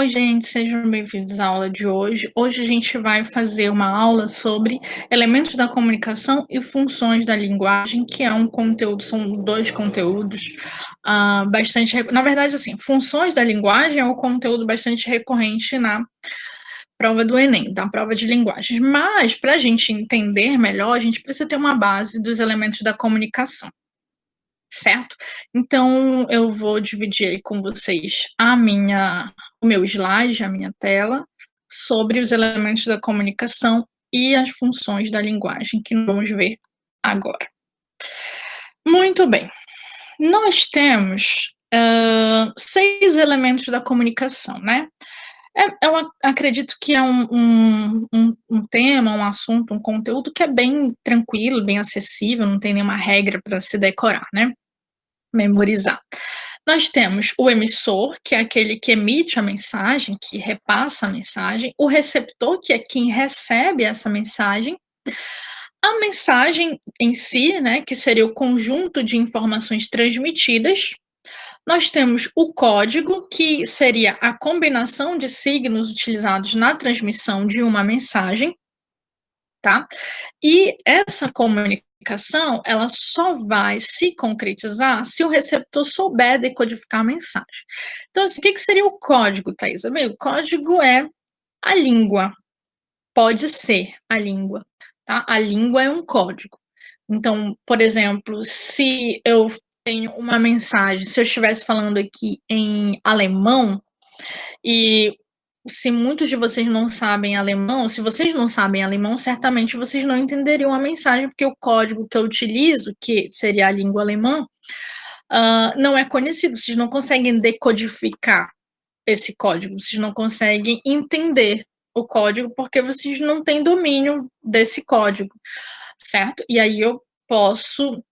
Oi, gente, sejam bem-vindos à aula de hoje. Hoje a gente vai fazer uma aula sobre elementos da comunicação e funções da linguagem, que é um conteúdo, são dois conteúdos na verdade, assim, funções da linguagem é um conteúdo bastante recorrente na prova do Enem, da prova de linguagens. Mas, para a gente entender melhor, a gente precisa ter uma base dos elementos da comunicação. Certo? Então, eu vou dividir aí com vocês o meu slide, a minha tela, sobre os elementos da comunicação e as funções da linguagem, que nós vamos ver agora. Muito bem. Nós temos 6 elementos da comunicação, né? Eu acredito que é um tema, um assunto, um conteúdo que é bem tranquilo, bem acessível, não tem nenhuma regra para se decorar, né? Memorizar. Nós temos o emissor, que é aquele que emite a mensagem, que repassa a mensagem, o receptor, que é quem recebe essa mensagem, a mensagem em si, né, que seria o conjunto de informações transmitidas. Nós temos o código, que seria a combinação de signos utilizados na transmissão de uma mensagem, tá? E essa comunicação, ela só vai se concretizar se o receptor souber decodificar a mensagem. Então, assim, o que seria o código, Thaisa? Bem, o código é a língua, pode ser a língua, tá? A língua é um código. Então, por exemplo, se eu tenho uma mensagem, se eu estivesse falando aqui em alemão, e se muitos de vocês não sabem alemão, se vocês não sabem alemão, certamente vocês não entenderiam a mensagem, porque o código que eu utilizo, que seria a língua alemã, não é conhecido, vocês não conseguem decodificar esse código, vocês não conseguem entender o código, porque vocês não têm domínio desse código, certo? E aí eu posso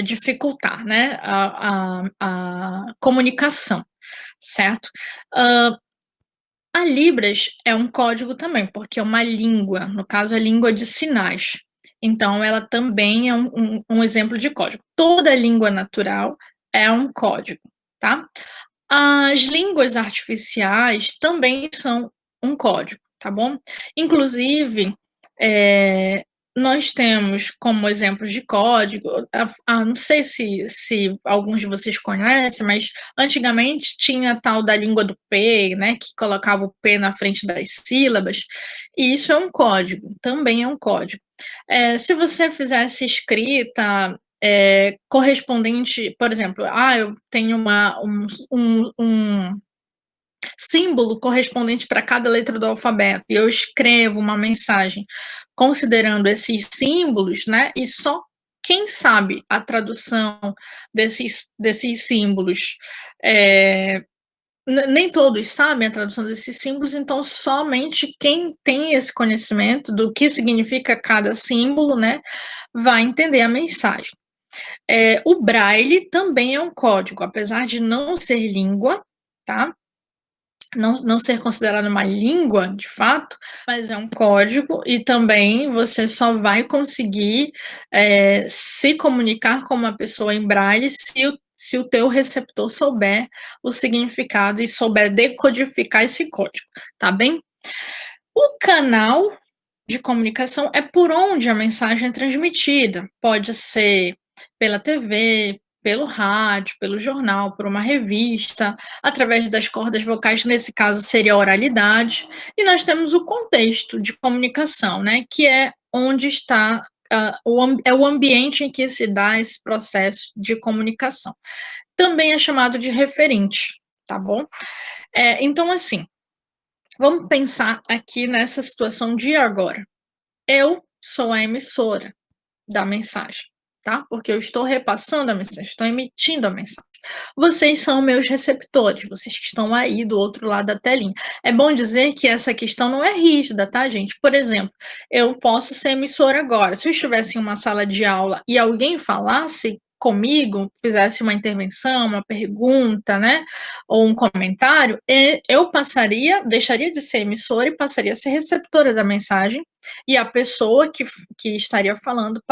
dificultar, né, a comunicação, certo? A Libras é um código também, porque é uma língua, no caso, a língua de sinais. Então, ela também é um exemplo de código. Toda língua natural é um código, tá? As línguas artificiais também são um código, tá bom? Inclusive, nós temos como exemplo de código, não sei se alguns de vocês conhecem, mas antigamente tinha a tal da língua do P, né, que colocava o P na frente das sílabas, e isso é um código, também é um código. Se você fizesse escrita correspondente, por exemplo, eu tenho um símbolo correspondente para cada letra do alfabeto, e eu escrevo uma mensagem considerando esses símbolos, né, e só quem sabe a tradução desses símbolos, nem todos sabem a tradução desses símbolos, então somente quem tem esse conhecimento do que significa cada símbolo, né, vai entender a mensagem. O Braille também é um código, apesar de não ser língua, tá? Não ser considerado uma língua, de fato, mas é um código, e também você só vai conseguir se comunicar com uma pessoa em Braille se o teu receptor souber o significado e souber decodificar esse código, tá bem? O canal de comunicação é por onde a mensagem é transmitida. Pode ser pela TV, pelo rádio, pelo jornal, por uma revista, através das cordas vocais, nesse caso seria a oralidade. E nós temos o contexto de comunicação, né, que é onde está o ambiente em que se dá esse processo de comunicação. Também é chamado de referente, tá bom? Então, assim, vamos pensar aqui nessa situação de agora. Eu sou a emissora da mensagem, tá? Porque eu estou repassando a mensagem, estou emitindo a mensagem. Vocês são meus receptores, vocês que estão aí do outro lado da telinha. É bom dizer que essa questão não é rígida, tá, gente? Por exemplo, eu posso ser emissora agora. Se eu estivesse em uma sala de aula e alguém falasse comigo, fizesse uma intervenção, uma pergunta, né, ou um comentário, eu deixaria de ser emissora e passaria a ser receptora da mensagem, e a pessoa que estaria falando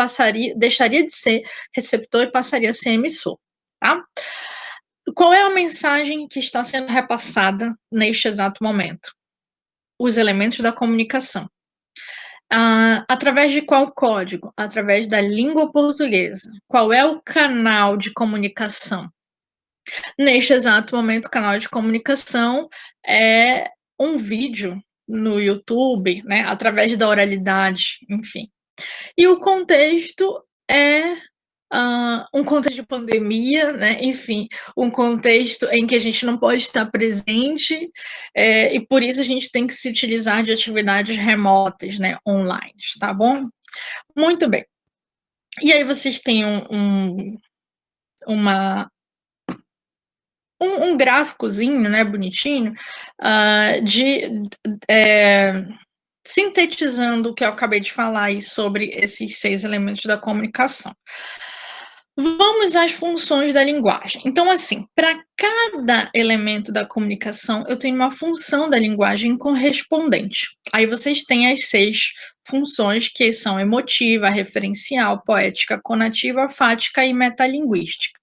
deixaria de ser receptor e passaria a ser emissor, tá? Qual é a mensagem que está sendo repassada neste exato momento? Os elementos da comunicação. Através de qual código? Através da língua portuguesa. Qual é o canal de comunicação? Neste exato momento, o canal de comunicação é um vídeo no YouTube, né, através da oralidade, enfim. E o contexto é, um contexto de pandemia, né, enfim, um contexto em que a gente não pode estar presente, e por isso a gente tem que se utilizar de atividades remotas, né, online, tá bom? Muito bem. E aí vocês têm uma gráficozinho, né, bonitinho, de sintetizando o que eu acabei de falar aí sobre esses 6 elementos da comunicação. Vamos às funções da linguagem. Então, assim, para cada elemento da comunicação, eu tenho uma função da linguagem correspondente. Aí vocês têm as 6 funções, que são emotiva, referencial, poética, conativa, fática e metalinguística.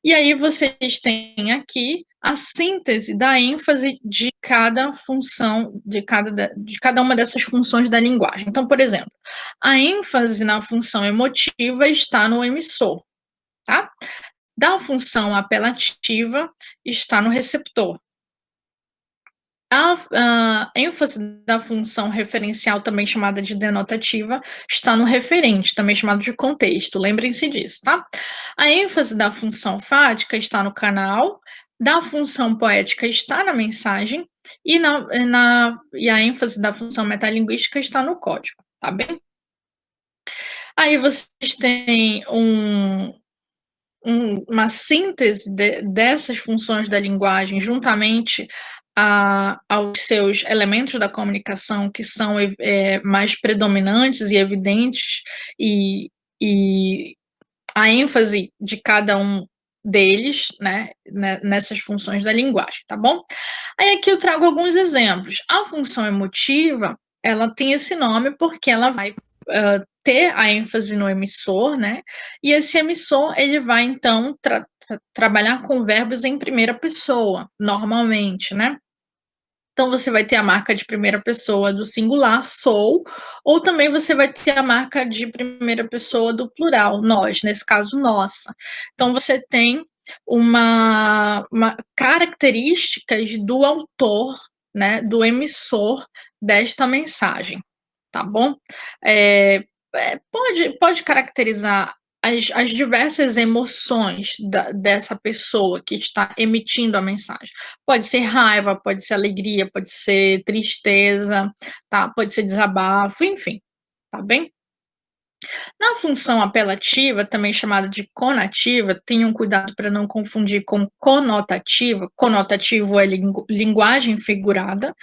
E aí vocês têm aqui a síntese da ênfase de cada função, de cada uma dessas funções da linguagem. Então, por exemplo, a ênfase na função emotiva está no emissor, tá? Da função apelativa está no receptor. A ênfase da função referencial, também chamada de denotativa, está no referente, também chamado de contexto, lembrem-se disso, tá? A ênfase da função fática está no canal, da função poética está na mensagem e a ênfase da função metalinguística está no código, tá bem? Aí vocês têm uma síntese dessas funções da linguagem juntamente aos seus elementos da comunicação que são mais predominantes e evidentes, e a ênfase de cada um deles, né, nessas funções da linguagem, tá bom? Aí aqui eu trago alguns exemplos. A função emotiva, ela tem esse nome porque ela vai ter a ênfase no emissor, né? E esse emissor, ele vai então trabalhar com verbos em primeira pessoa, normalmente, né? Então você vai ter a marca de primeira pessoa do singular, sou, ou também você vai ter a marca de primeira pessoa do plural, nós, nesse caso, nossa. Então você tem uma características do autor, né, do emissor desta mensagem, tá bom? Pode caracterizar as diversas emoções dessa pessoa que está emitindo a mensagem. Pode ser raiva, pode ser alegria, pode ser tristeza, tá? Pode ser desabafo, enfim, tá bem? Na função apelativa, também chamada de conativa, tenham cuidado para não confundir com conotativa. Conotativo é linguagem figurada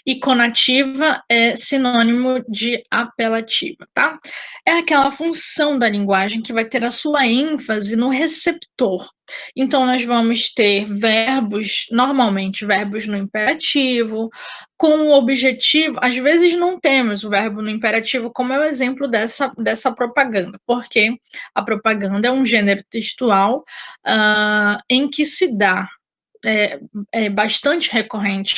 e conativa é sinônimo de apelativa, tá? É aquela função da linguagem que vai ter a sua ênfase no receptor. Então, nós vamos ter verbos, normalmente verbos no imperativo, com o objetivo, às vezes não temos o verbo no imperativo, como é o exemplo dessa propaganda, porque a propaganda é um gênero textual em que se dá, é bastante recorrente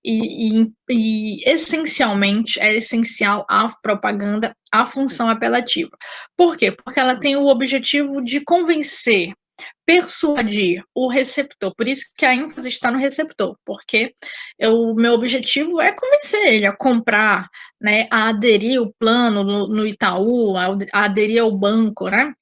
e essencialmente é essencial à propaganda a função apelativa. Por quê? Porque ela tem o objetivo de convencer, persuadir o receptor, por isso que a ênfase está no receptor, porque o meu objetivo é convencer ele a comprar, né, a aderir o plano no Itaú, a aderir ao banco, né.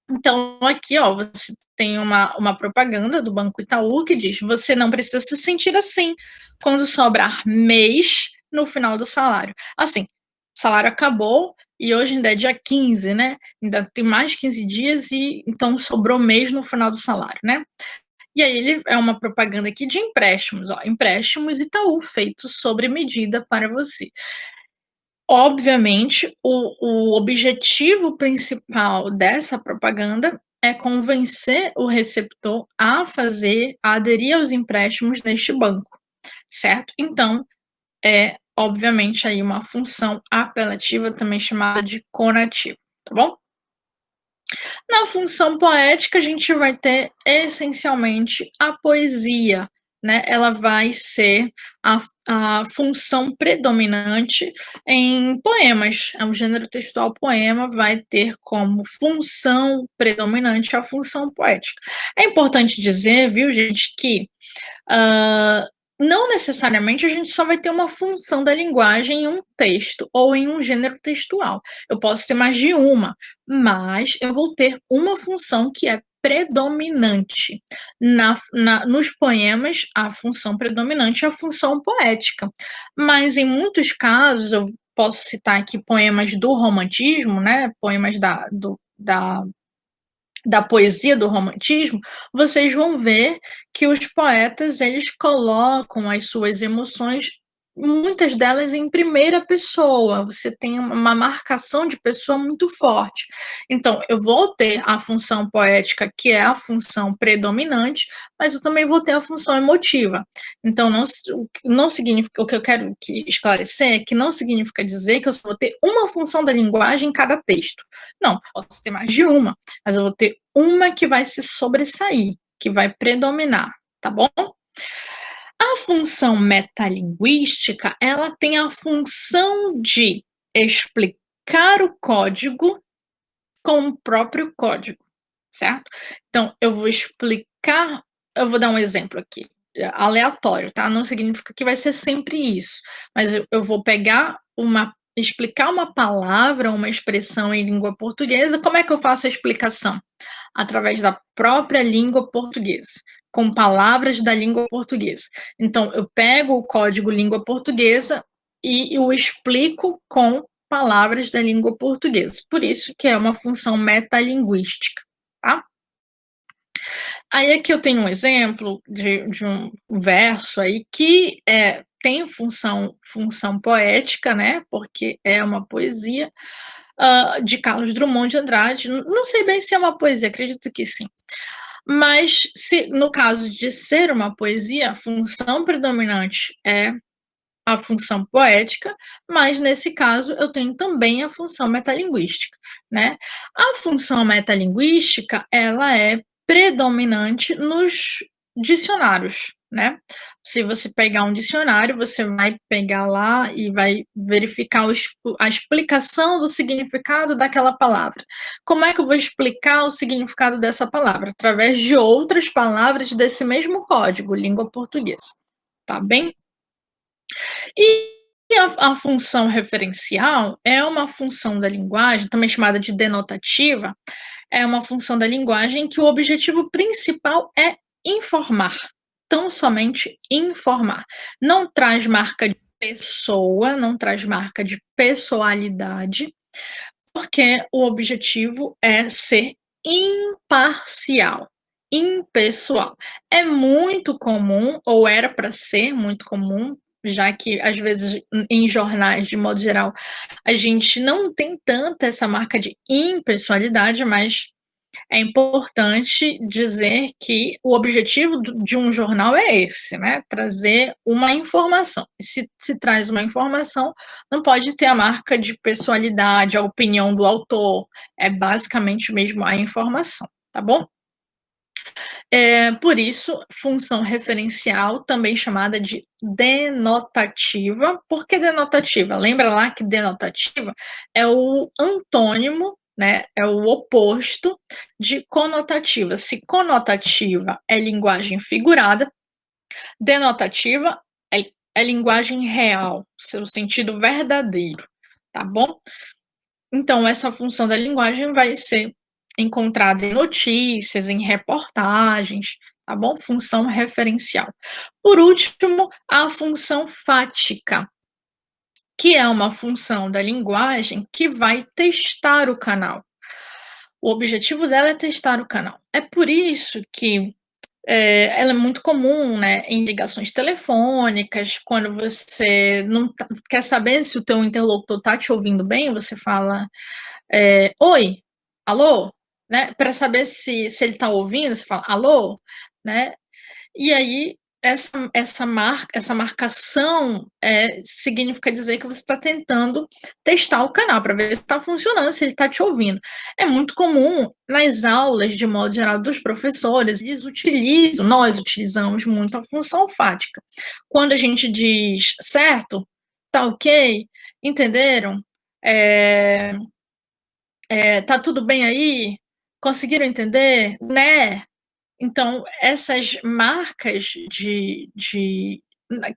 Então aqui, ó, você tem uma propaganda do Banco Itaú que diz: "Você não precisa se sentir assim quando sobrar mês no final do salário". Assim, o salário acabou e hoje ainda é dia 15, né, ainda tem mais 15 dias e então sobrou mês no final do salário, né. E aí ele é uma propaganda aqui de empréstimos, ó, empréstimos Itaú feitos sobre medida para você. Obviamente, o objetivo principal dessa propaganda é convencer o receptor a aderir aos empréstimos neste banco, certo? Então, é obviamente aí uma função apelativa, também chamada de conativa, tá bom? Na função poética, a gente vai ter essencialmente a poesia, né, ela vai ser a função predominante em poemas. O gênero textual poema vai ter como função predominante a função poética. É importante dizer, viu, gente, que ah, não necessariamente a gente só vai ter uma função da linguagem em um texto ou em um gênero textual. Eu posso ter mais de uma, mas eu vou ter uma função que é predominante. Nos poemas, a função predominante é a função poética. Mas em muitos casos, eu posso citar aqui poemas do romantismo, né? Poemas da poesia do romantismo, vocês vão ver que os poetas eles colocam as suas emoções, muitas delas em primeira pessoa. Você tem uma marcação de pessoa muito forte. Então, eu vou ter a função poética, que é a função predominante, mas eu também vou ter a função emotiva. Então, não significa, o que eu quero esclarecer é que não significa dizer que eu só vou ter uma função da linguagem em cada texto. Não, posso ter mais de uma, mas eu vou ter uma que vai se sobressair, que vai predominar, tá bom? A função metalinguística, ela tem a função de explicar o código com o próprio código, certo? Então, eu vou dar um exemplo aqui, aleatório, tá? Não significa que vai ser sempre isso, mas eu vou explicar uma palavra, uma expressão em língua portuguesa. Como é que eu faço a explicação? Através da própria língua portuguesa, com palavras da língua portuguesa. Então, eu pego o código língua portuguesa e o explico com palavras da língua portuguesa. Por isso que é uma função metalinguística, tá? Aí aqui eu tenho um exemplo de um verso aí que tem função poética, né? Porque é uma poesia de Carlos Drummond de Andrade. Não sei bem se é uma poesia, acredito que sim. Mas se no caso de ser uma poesia, a função predominante é a função poética, mas nesse caso eu tenho também a função metalinguística, né? A função metalinguística, ela é predominante nos dicionários, né? Se você pegar um dicionário, você vai pegar lá e vai verificar a explicação do significado daquela palavra. Como é que eu vou explicar o significado dessa palavra? Através de outras palavras desse mesmo código, língua portuguesa, tá bem? E a função referencial é uma função da linguagem, também chamada de denotativa, é uma função da linguagem que o objetivo principal é informar, tão somente informar. Não traz marca de pessoa, não traz marca de pessoalidade, porque o objetivo é ser imparcial, impessoal. É muito comum, ou era para ser muito comum, já que às vezes em jornais, de modo geral, a gente não tem tanta essa marca de impessoalidade, mas é importante dizer que o objetivo de um jornal é esse, né? Trazer uma informação. E se traz uma informação, não pode ter a marca de pessoalidade, a opinião do autor. É basicamente mesmo a informação, tá bom? Por isso, função referencial, também chamada de denotativa. Por que denotativa? Lembra lá que denotativa é o antônimo, né, é o oposto de conotativa. Se conotativa é linguagem figurada, denotativa é linguagem real, seu sentido verdadeiro, tá bom? Então, essa função da linguagem vai ser encontrada em notícias, em reportagens, tá bom? Função referencial. Por último, a função fática, que é uma função da linguagem que vai testar o canal. O objetivo dela é testar o canal. É por isso que ela é muito comum, né, em ligações telefônicas, quando você não quer saber se o teu interlocutor está te ouvindo bem, você fala oi, alô, né? Para saber se ele está ouvindo, você fala alô, né? E aí essa marcação, significa dizer que você está tentando testar o canal para ver se está funcionando, se ele está te ouvindo. É muito comum nas aulas, de modo geral, dos professores, nós utilizamos muito a função fática. Quando a gente diz: "Certo? Tá ok? Entenderam? Eh tá tudo bem aí? Conseguiram entender? Né?". Então, essas marcas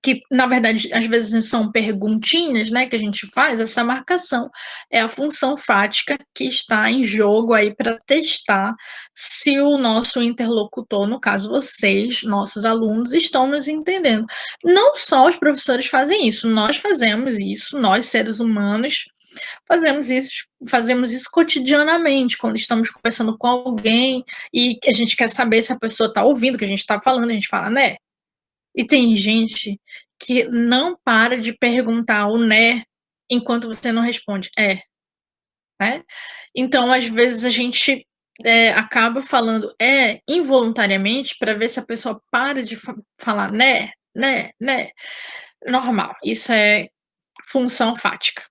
que na verdade às vezes são perguntinhas, né, que a gente faz, essa marcação é a função fática que está em jogo aí para testar se o nosso interlocutor, no caso vocês, nossos alunos, estão nos entendendo. Não só os professores fazem isso, nós fazemos isso, nós seres humanos fazemos isso cotidianamente, quando estamos conversando com alguém e que a gente quer saber se a pessoa está ouvindo o que a gente está falando, a gente fala: "Né". E tem gente que não para de perguntar o "né", enquanto você não responde "é", né. Então, às vezes, a gente, acaba falando "é" involuntariamente para ver se a pessoa para de falar "né, né, né". Normal, isso é função fática.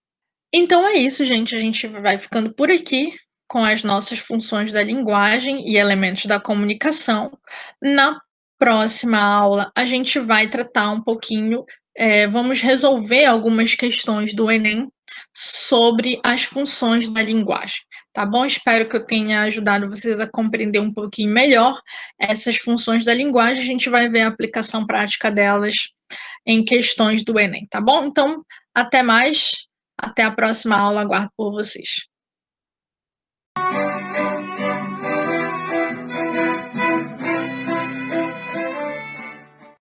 Então é isso, gente. A gente vai ficando por aqui com as nossas funções da linguagem e elementos da comunicação. Na próxima aula, a gente vai tratar um pouquinho, vamos resolver algumas questões do Enem sobre as funções da linguagem, tá bom? Espero que eu tenha ajudado vocês a compreender um pouquinho melhor essas funções da linguagem. A gente vai ver a aplicação prática delas em questões do Enem, tá bom? Então, até mais, até a próxima aula, aguardo por vocês.